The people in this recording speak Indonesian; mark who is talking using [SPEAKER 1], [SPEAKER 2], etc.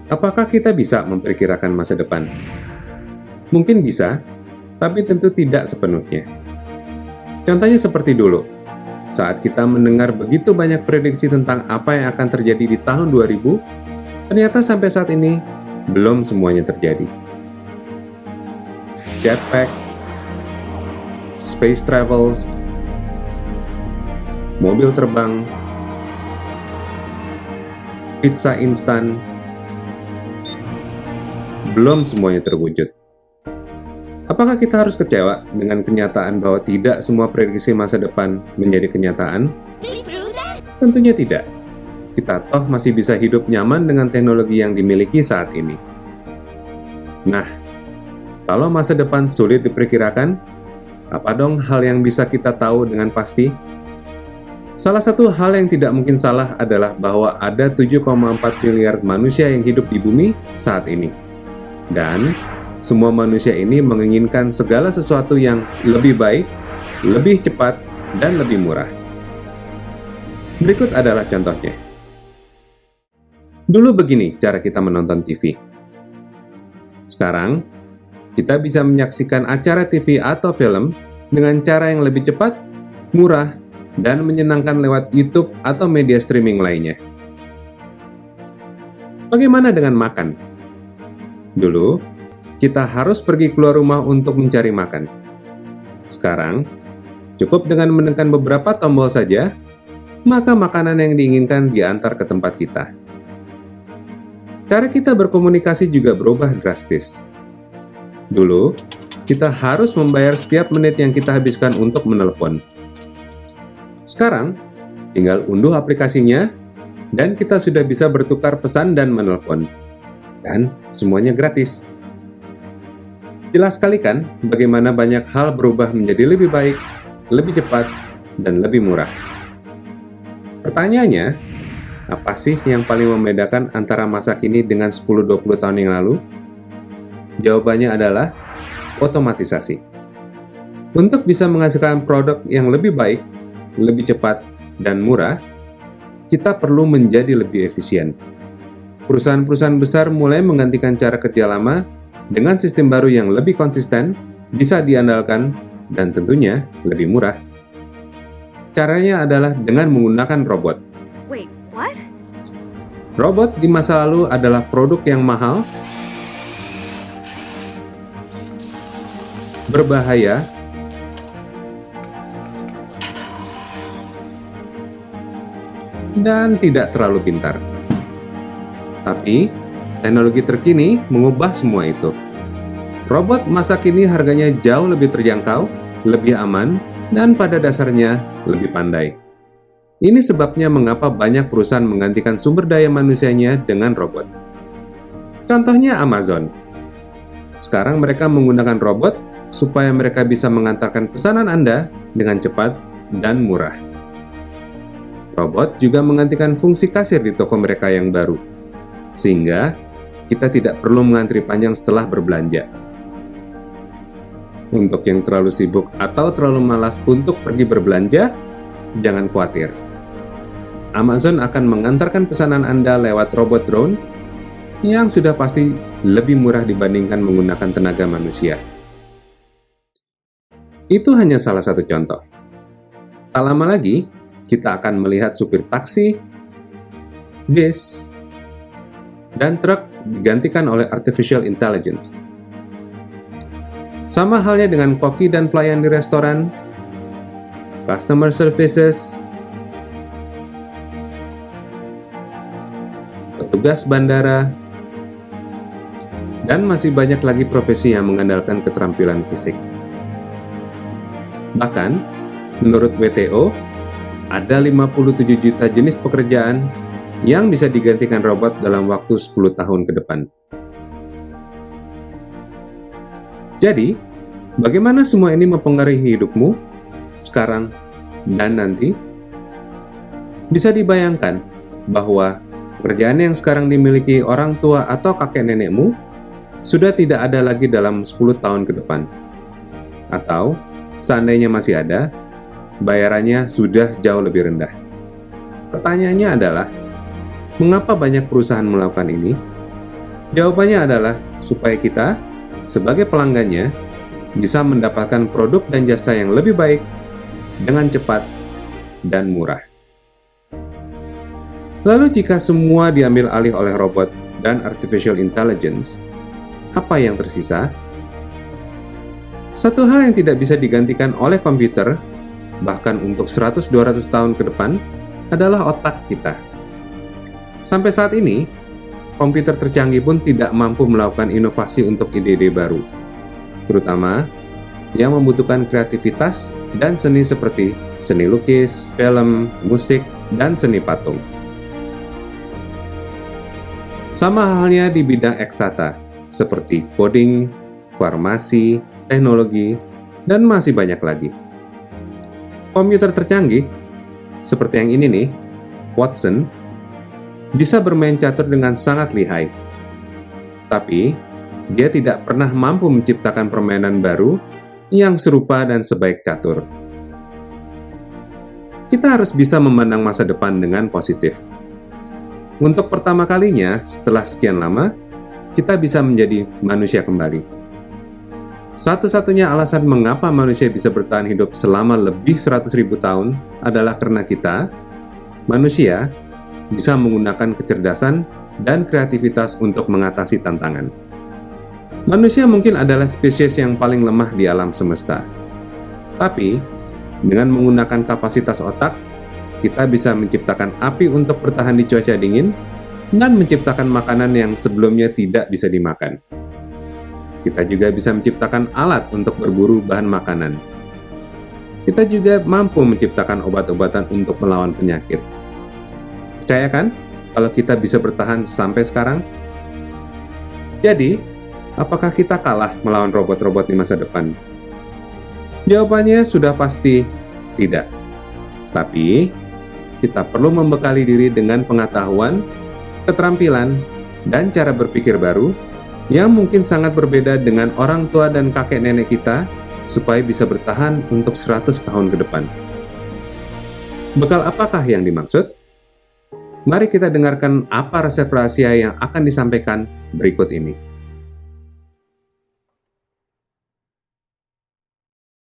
[SPEAKER 1] Apakah kita bisa memperkirakan masa depan? Mungkin bisa, tapi tentu tidak sepenuhnya. Contohnya seperti dulu, saat kita mendengar begitu banyak prediksi tentang apa yang akan terjadi di tahun 2000, ternyata sampai saat ini belum semuanya terjadi. Jetpack, space travels, mobil terbang, pizza instan, belum semuanya terwujud. Apakah kita harus kecewa dengan kenyataan bahwa tidak semua prediksi masa depan menjadi kenyataan? Tentunya tidak. Kita toh masih bisa hidup nyaman dengan teknologi yang dimiliki saat ini. Nah, kalau masa depan sulit diperkirakan, apa dong hal yang bisa kita tahu dengan pasti? Salah satu hal yang tidak mungkin salah adalah bahwa ada 7,4 miliar manusia yang hidup di bumi saat ini. Dan semua manusia ini menginginkan segala sesuatu yang lebih baik, lebih cepat, dan lebih murah. Berikut adalah contohnya. Dulu begini cara kita menonton TV. Sekarang, kita bisa menyaksikan acara TV atau film dengan cara yang lebih cepat, murah, dan menyenangkan lewat YouTube atau media streaming lainnya. Bagaimana dengan makan? Dulu, kita harus pergi keluar rumah untuk mencari makan. Sekarang, cukup dengan menekan beberapa tombol saja, maka makanan yang diinginkan diantar ke tempat kita. Cara kita berkomunikasi juga berubah drastis. Dulu, kita harus membayar setiap menit yang kita habiskan untuk menelepon. Sekarang, tinggal unduh aplikasinya, dan kita sudah bisa bertukar pesan dan menelepon. Dan semuanya gratis. Jelas sekali kan bagaimana banyak hal berubah menjadi lebih baik, lebih cepat, dan lebih murah. Pertanyaannya, apa sih yang paling membedakan antara masa kini dengan 10-20 tahun yang lalu? Jawabannya adalah otomatisasi. Untuk bisa menghasilkan produk yang lebih baik, lebih cepat, dan murah, kita perlu menjadi lebih efisien. Perusahaan-perusahaan besar mulai menggantikan cara kerja lama dengan sistem baru yang lebih konsisten, bisa diandalkan, dan tentunya lebih murah. Caranya adalah dengan menggunakan robot.
[SPEAKER 2] Wait, what?
[SPEAKER 1] Robot di masa lalu adalah produk yang mahal, berbahaya, dan tidak terlalu pintar. Tapi, teknologi terkini mengubah semua itu. Robot masa kini harganya jauh lebih terjangkau, lebih aman, dan pada dasarnya lebih pandai. Ini sebabnya mengapa banyak perusahaan menggantikan sumber daya manusianya dengan robot. Contohnya Amazon. Sekarang mereka menggunakan robot supaya mereka bisa mengantarkan pesanan Anda dengan cepat dan murah. Robot juga menggantikan fungsi kasir di toko mereka yang baru, sehingga kita tidak perlu mengantri panjang setelah berbelanja. Untuk yang terlalu sibuk atau terlalu malas untuk pergi berbelanja, jangan khawatir. Amazon akan mengantarkan pesanan Anda lewat robot drone yang sudah pasti lebih murah dibandingkan menggunakan tenaga manusia. Itu hanya salah satu contoh. Tak lama lagi, kita akan melihat supir taksi, bis, dan truk digantikan oleh artificial intelligence. Sama halnya dengan koki dan pelayan di restoran, customer services, petugas bandara, dan masih banyak lagi profesi yang mengandalkan keterampilan fisik. Bahkan, menurut WTO, ada 57 juta jenis pekerjaan yang bisa digantikan robot dalam waktu 10 tahun ke depan. Jadi, bagaimana semua ini mempengaruhi hidupmu sekarang dan nanti? Bisa dibayangkan bahwa pekerjaan yang sekarang dimiliki orang tua atau kakek nenekmu sudah tidak ada lagi dalam 10 tahun ke depan. Atau, seandainya masih ada, bayarannya sudah jauh lebih rendah. Pertanyaannya adalah, mengapa banyak perusahaan melakukan ini? Jawabannya adalah supaya kita, sebagai pelanggannya, bisa mendapatkan produk dan jasa yang lebih baik dengan cepat dan murah. Lalu jika semua diambil alih oleh robot dan artificial intelligence, apa yang tersisa? Satu hal yang tidak bisa digantikan oleh komputer, bahkan untuk 100-200 tahun ke depan, adalah otak kita. Sampai saat ini, komputer tercanggih pun tidak mampu melakukan inovasi untuk ide-ide baru, terutama yang membutuhkan kreativitas dan seni seperti seni lukis, film, musik, dan seni patung. Sama halnya di bidang eksata, seperti coding, farmasi, teknologi, dan masih banyak lagi. Komputer tercanggih, seperti yang ini nih, Watson, bisa bermain catur dengan sangat lihai. Tapi, dia tidak pernah mampu menciptakan permainan baru yang serupa dan sebaik catur. Kita harus bisa memandang masa depan dengan positif. Untuk pertama kalinya, setelah sekian lama, kita bisa menjadi manusia kembali. Satu-satunya alasan mengapa manusia bisa bertahan hidup selama lebih 100.000 tahun adalah karena kita, manusia, bisa menggunakan kecerdasan dan kreativitas untuk mengatasi tantangan. Manusia mungkin adalah spesies yang paling lemah di alam semesta. Tapi, dengan menggunakan kapasitas otak, kita bisa menciptakan api untuk bertahan di cuaca dingin dan menciptakan makanan yang sebelumnya tidak bisa dimakan. Kita juga bisa menciptakan alat untuk berburu bahan makanan. Kita juga mampu menciptakan obat-obatan untuk melawan penyakit. Percaya kan kalau kita bisa bertahan sampai sekarang? Jadi, apakah kita kalah melawan robot-robot di masa depan? Jawabannya sudah pasti tidak. Tapi, kita perlu membekali diri dengan pengetahuan, keterampilan, dan cara berpikir baru yang mungkin sangat berbeda dengan orang tua dan kakek nenek kita supaya bisa bertahan untuk 100 tahun ke depan. Bekal apakah yang dimaksud? Mari kita dengarkan apa resep rahasia yang akan disampaikan berikut ini.